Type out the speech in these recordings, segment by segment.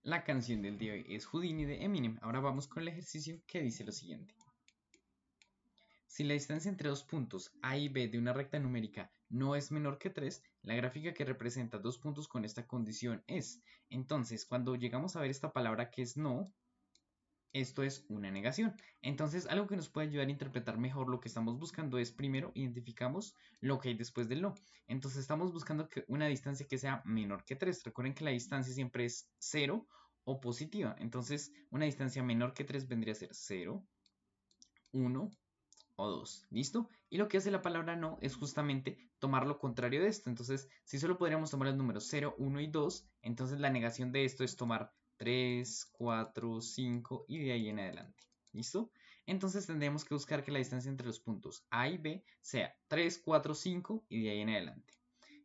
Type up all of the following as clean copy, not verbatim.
La canción del día de hoy es Houdini de Eminem. Ahora vamos con el ejercicio que dice lo siguiente. Si la distancia entre dos puntos A y B de una recta numérica no es menor que 3, la gráfica que representa dos puntos con esta condición es. Entonces, cuando llegamos a ver esta palabra que es no, esto es una negación. Entonces, algo que nos puede ayudar a interpretar mejor lo que estamos buscando es, primero, identificamos lo que hay después del no. Entonces, estamos buscando una distancia que sea menor que 3. Recuerden que la distancia siempre es 0 o positiva. Entonces, una distancia menor que 3 vendría a ser 0, 1 o 2. ¿Listo? Y lo que hace la palabra no es justamente tomar lo contrario de esto. Entonces, si solo podríamos tomar los números 0, 1 y 2, entonces la negación de esto es tomar 3, 4, 5 y de ahí en adelante. ¿Listo? Entonces tendremos que buscar que la distancia entre los puntos A y B sea 3, 4, 5 y de ahí en adelante.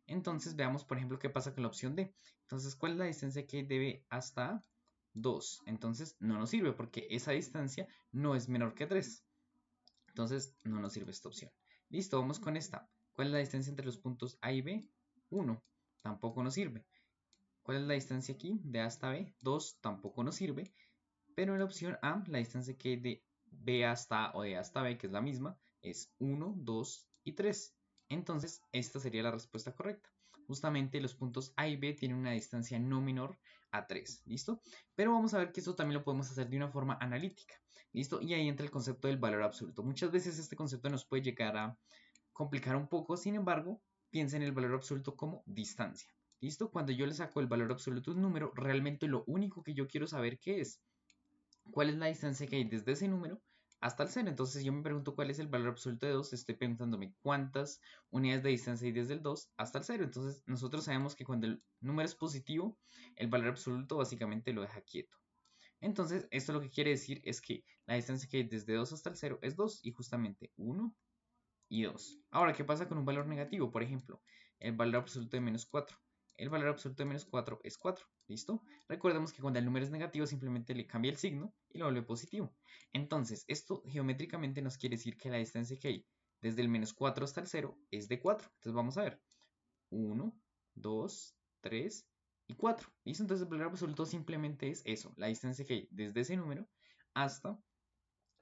Entonces veamos, por ejemplo, qué pasa con la opción D. Entonces, ¿cuál es la distancia que hay de B hasta A? 2. Entonces, no nos sirve porque esa distancia no es menor que 3. Entonces, no nos sirve esta opción. Listo, vamos con esta. ¿Cuál es la distancia entre los puntos A y B? 1. Tampoco nos sirve. ¿Cuál es la distancia aquí? De A hasta B. 2. Tampoco nos sirve. Pero en la opción A, la distancia que hay de B hasta A o de A hasta B, que es la misma, es 1, 2 y 3. Entonces, esta sería la respuesta correcta. Justamente los puntos A y B tienen una distancia no menor a 3, ¿listo? Pero vamos a ver que esto también lo podemos hacer de una forma analítica, ¿listo? Y ahí entra el concepto del valor absoluto. Muchas veces este concepto nos puede llegar a complicar un poco, sin embargo, piensa en el valor absoluto como distancia, ¿listo? Cuando yo le saco el valor absoluto a un número, realmente lo único que yo quiero saber qué es. ¿Cuál es la distancia que hay desde ese número hasta el 0? Entonces yo me pregunto cuál es el valor absoluto de 2, estoy preguntándome cuántas unidades de distancia hay desde el 2 hasta el 0. Entonces nosotros sabemos que cuando el número es positivo, el valor absoluto básicamente lo deja quieto. Entonces esto lo que quiere decir es que la distancia que hay desde 2 hasta el 0 es 2 y justamente 1 y 2. Ahora, ¿qué pasa con un valor negativo? Por ejemplo, el valor absoluto de menos 4. El valor absoluto de menos 4 es 4, ¿listo? Recordemos que cuando el número es negativo simplemente le cambia el signo y lo vuelve positivo. Entonces, esto geométricamente nos quiere decir que la distancia que hay desde el menos 4 hasta el 0 es de 4. Entonces vamos a ver. 1, 2, 3 y 4. ¿Listo? Entonces el valor absoluto simplemente es eso, la distancia que hay desde ese número hasta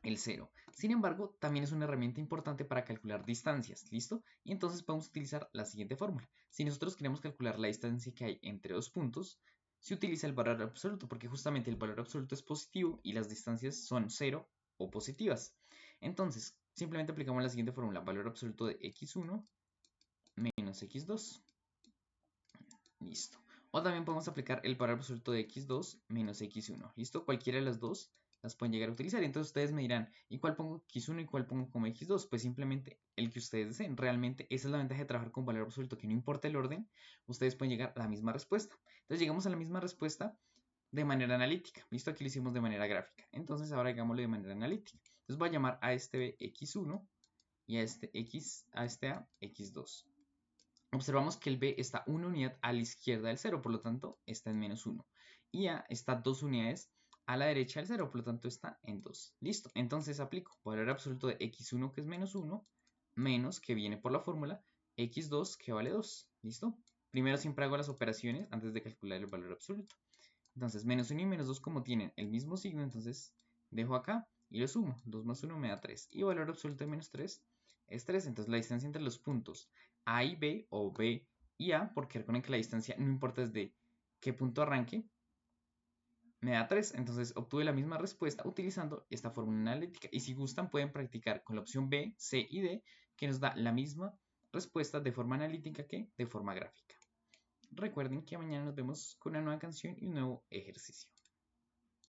el 0. Sin embargo, también es una herramienta importante para calcular distancias, ¿listo? Y entonces podemos utilizar la siguiente fórmula. Si nosotros queremos calcular la distancia que hay entre dos puntos, se utiliza el valor absoluto, porque justamente el valor absoluto es positivo y las distancias son 0 o positivas. Entonces, simplemente aplicamos la siguiente fórmula, valor absoluto de x1 menos x2. Listo. O también podemos aplicar el valor absoluto de x2 menos x1. ¿Listo? Cualquiera de las dos las pueden llegar a utilizar. Entonces ustedes me dirán, ¿y cuál pongo x1 y cuál pongo como x2? Pues simplemente el que ustedes deseen. Realmente esa es la ventaja de trabajar con valor absoluto, que no importa el orden, ustedes pueden llegar a la misma respuesta. Entonces llegamos a la misma respuesta de manera analítica. ¿Listo? Aquí lo hicimos de manera gráfica. Entonces ahora hagámoslo de manera analítica. Entonces voy a llamar a este B x1 y a este A x2. Observamos que el B está una unidad a la izquierda del 0, por lo tanto está en menos 1. Y A está 2 unidades a la derecha del 0, por lo tanto está en 2. Listo, entonces aplico valor absoluto de x1 que es menos 1, menos que viene por la fórmula x2 que vale 2. ¿Listo? Primero siempre hago las operaciones antes de calcular el valor absoluto. Entonces menos 1 y menos 2 como tienen el mismo signo, entonces dejo acá y lo sumo. 2 más 1 me da 3. Y valor absoluto de menos 3 es 3. Entonces la distancia entre los puntos A y B o B y A, porque recuerden que la distancia no importa desde qué punto arranque, me da 3. Entonces obtuve la misma respuesta utilizando esta fórmula analítica. Y si gustan pueden practicar con la opción B, C y D, que nos da la misma respuesta de forma analítica que de forma gráfica. Recuerden que mañana nos vemos con una nueva canción y un nuevo ejercicio.